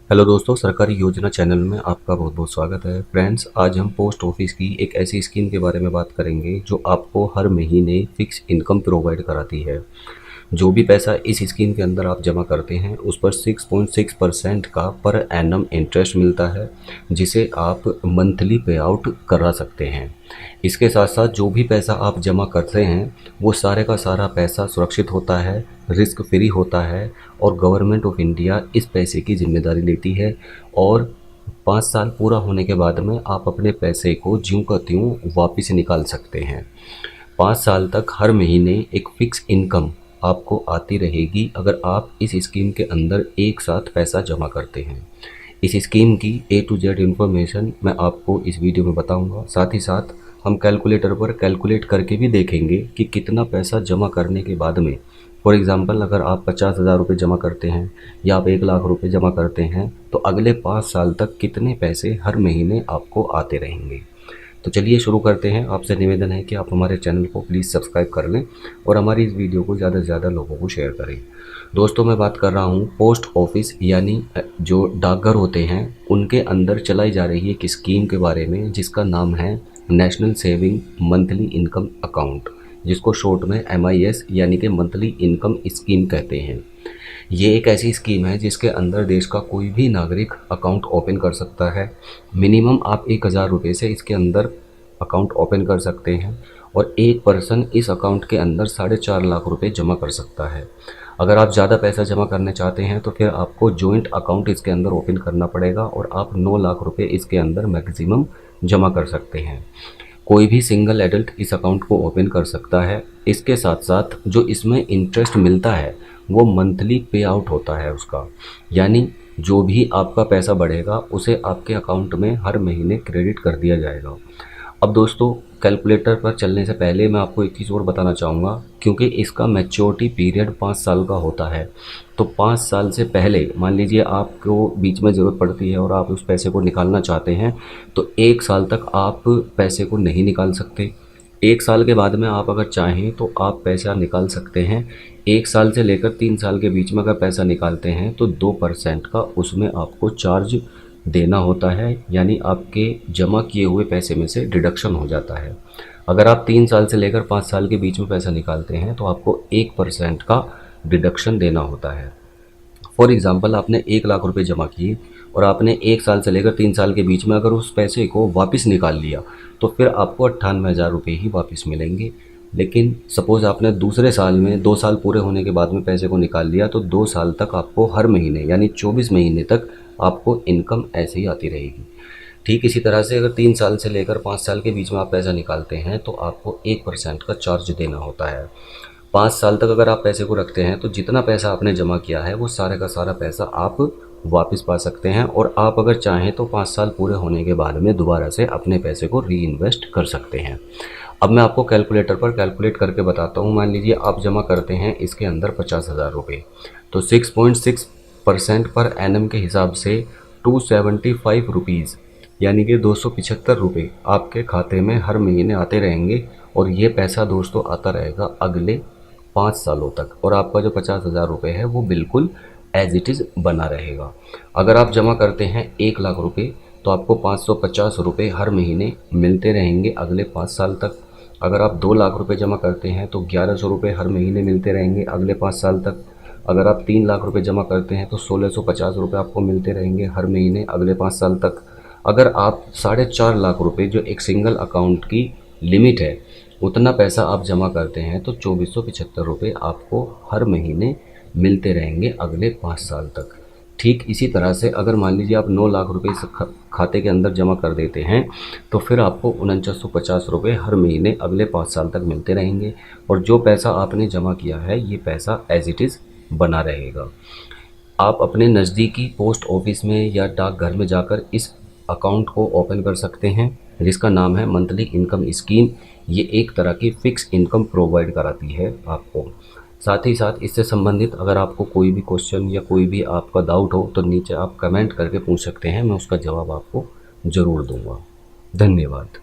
Hello दोस्तों, सरकारी योजना चैनल में आपका बहुत बहुत स्वागत है। फ्रेंड्स, आज हम पोस्ट ऑफिस की एक ऐसी स्कीम के बारे में बात करेंगे जो आपको हर महीने फिक्स इनकम प्रोवाइड कराती है। जो भी पैसा इस स्कीम के अंदर आप जमा करते हैं उस पर 6.6% का पर एनम इंटरेस्ट मिलता है, जिसे आप मंथली पे आउट करा सकते हैं। इसके साथ साथ जो भी पैसा आप जमा करते हैं वो सारे का सारा पैसा सुरक्षित होता है, रिस्क फ्री होता है और गवर्नमेंट ऑफ इंडिया इस पैसे की जिम्मेदारी लेती है। और 5 साल पूरा होने के बाद में आप अपने पैसे को ज्यों का त्यों वापस निकाल सकते हैं। 5 साल तक हर महीने एक फिक्स इनकम आपको आती रहेगी अगर आप इस स्कीम के अंदर एक साथ पैसा जमा करते हैं। इस स्कीम की ए टू जेड इन्फॉर्मेशन मैं आपको इस वीडियो में बताऊंगा। साथ ही साथ हम कैलकुलेटर पर कैलकुलेट करके भी देखेंगे कि कितना पैसा जमा करने के बाद में, फॉर एग्ज़ाम्पल अगर आप 50,000 रुपये जमा करते हैं या आप 1 लाख रुपये जमा करते हैं तो अगले 5 साल तक कितने पैसे हर महीने आपको आते रहेंगे। तो चलिए शुरू करते हैं। आपसे निवेदन है कि आप हमारे चैनल को प्लीज़ सब्सक्राइब कर लें और हमारी इस वीडियो को ज़्यादा से ज़्यादा लोगों को शेयर करें। दोस्तों, मैं बात कर रहा हूँ पोस्ट ऑफिस यानी जो डाकघर होते हैं उनके अंदर चलाई जा रही एक स्कीम के बारे में, जिसका नाम है national saving monthly income account, जिसको शॉर्ट में MIS यानी कि मंथली इनकम स्कीम कहते हैं। ये एक ऐसी स्कीम है जिसके अंदर देश का कोई भी नागरिक अकाउंट ओपन कर सकता है। मिनिमम आप 1,000 रुपये से इसके अंदर अकाउंट ओपन कर सकते हैं और एक पर्सन इस अकाउंट के अंदर 4.5 लाख रुपये जमा कर सकता है। अगर आप ज़्यादा पैसा जमा करने चाहते हैं तो फिर आपको जॉइंट अकाउंट इसके अंदर ओपन करना पड़ेगा और आप 9 लाख रुपये इसके अंदर मैक्सिमम जमा कर सकते हैं। कोई भी सिंगल एडल्ट इस अकाउंट को ओपन कर सकता है। इसके साथ साथ जो इसमें इंटरेस्ट मिलता है वो मंथली पे आउट होता है उसका, यानी जो भी आपका पैसा बढ़ेगा उसे आपके अकाउंट में हर महीने क्रेडिट कर दिया जाएगा। अब दोस्तों, कैलकुलेटर पर चलने से पहले मैं आपको एक चीज़ और बताना चाहूँगा, क्योंकि इसका मैच्योरिटी पीरियड 5 साल का होता है। तो 5 साल से पहले मान लीजिए आपको बीच में ज़रूरत पड़ती है और आप उस पैसे को निकालना चाहते हैं तो 1 साल तक आप पैसे को नहीं निकाल सकते। 1 साल के बाद में आप अगर चाहें तो आप पैसा निकाल सकते हैं। 1 साल से लेकर 3 साल के बीच में अगर पैसा निकालते हैं तो 2% का उसमें आपको चार्ज देना होता है, यानी आपके जमा किए हुए पैसे में से डिडक्शन हो जाता है। अगर आप 3 साल से लेकर 5 साल के बीच में पैसा निकालते हैं तो आपको 1% का डिडक्शन देना होता है। फॉर एग्ज़ाम्पल आपने 1 लाख रुपए जमा किए और आपने 1 साल से लेकर 3 साल के बीच में अगर उस पैसे को वापस निकाल लिया तो फिर आपको 98,000 रुपये ही वापस मिलेंगे। लेकिन सपोज़ आपने दूसरे साल में 2 साल पूरे होने के बाद में पैसे को निकाल लिया तो 2 साल तक आपको हर महीने यानी 24 महीने तक आपको इनकम ऐसे ही आती रहेगी। ठीक इसी तरह से अगर 3 साल से लेकर 5 साल के बीच में आप पैसा निकालते हैं तो आपको 1% का चार्ज देना होता है। 5 साल तक अगर आप पैसे को रखते हैं तो जितना पैसा आपने जमा किया है वो सारे का सारा पैसा आप वापस पा सकते हैं और आप अगर चाहें तो 5 साल पूरे होने के बाद में दोबारा से अपने पैसे को री इन्वेस्ट कर सकते हैं। अब मैं आपको कैलकुलेटर पर कैलकुलेट करके बताता हूँ। मान लीजिए आप जमा करते हैं इसके अंदर 50,000 रुपये, तो 6.6% पर एनम के हिसाब से 275 रुपीज़ यानी कि 275 रुपये आपके खाते में हर महीने आते रहेंगे और ये पैसा दोस्तों आता रहेगा अगले 5 सालों तक और आपका जो 50,000 रुपये है वो बिल्कुल एज इट इज़ बना रहेगा। अगर आप जमा करते हैं 1 लाख रुपये तो आपको 550 रुपये हर महीने मिलते रहेंगे अगले 5 साल तक। अगर आप 2 लाख रुपये जमा करते हैं तो 1,100 रुपये हर महीने मिलते रहेंगे अगले 5 साल तक। अगर आप 3 लाख रुपये जमा करते हैं तो 1,650 रुपये आपको मिलते रहेंगे हर महीने अगले 5 साल तक। अगर आप 4.5 लाख रुपये जो एक सिंगल अकाउंट की लिमिट है उतना पैसा आप जमा करते हैं तो 2,475 रुपये आपको हर महीने मिलते रहेंगे अगले 5 साल तक। ठीक इसी तरह से अगर मान लीजिए आप 9 लाख रुपये इस खाते के अंदर जमा कर देते हैं तो फिर आपको 4,950 रुपये हर महीने अगले 5 साल तक मिलते रहेंगे और जो पैसा आपने जमा किया है ये पैसा एज इट इज़ बना रहेगा। आप अपने नज़दीकी पोस्ट ऑफिस में या डाकघर में जाकर इस अकाउंट को ओपन कर सकते हैं, जिसका नाम है मंथली इनकम स्कीम। ये एक तरह की फ़िक्स इनकम प्रोवाइड कराती है आपको। साथ ही साथ इससे संबंधित अगर आपको कोई भी क्वेश्चन या कोई भी आपका डाउट हो तो नीचे आप कमेंट करके पूछ सकते हैं, मैं उसका जवाब आपको ज़रूर दूंगा। धन्यवाद।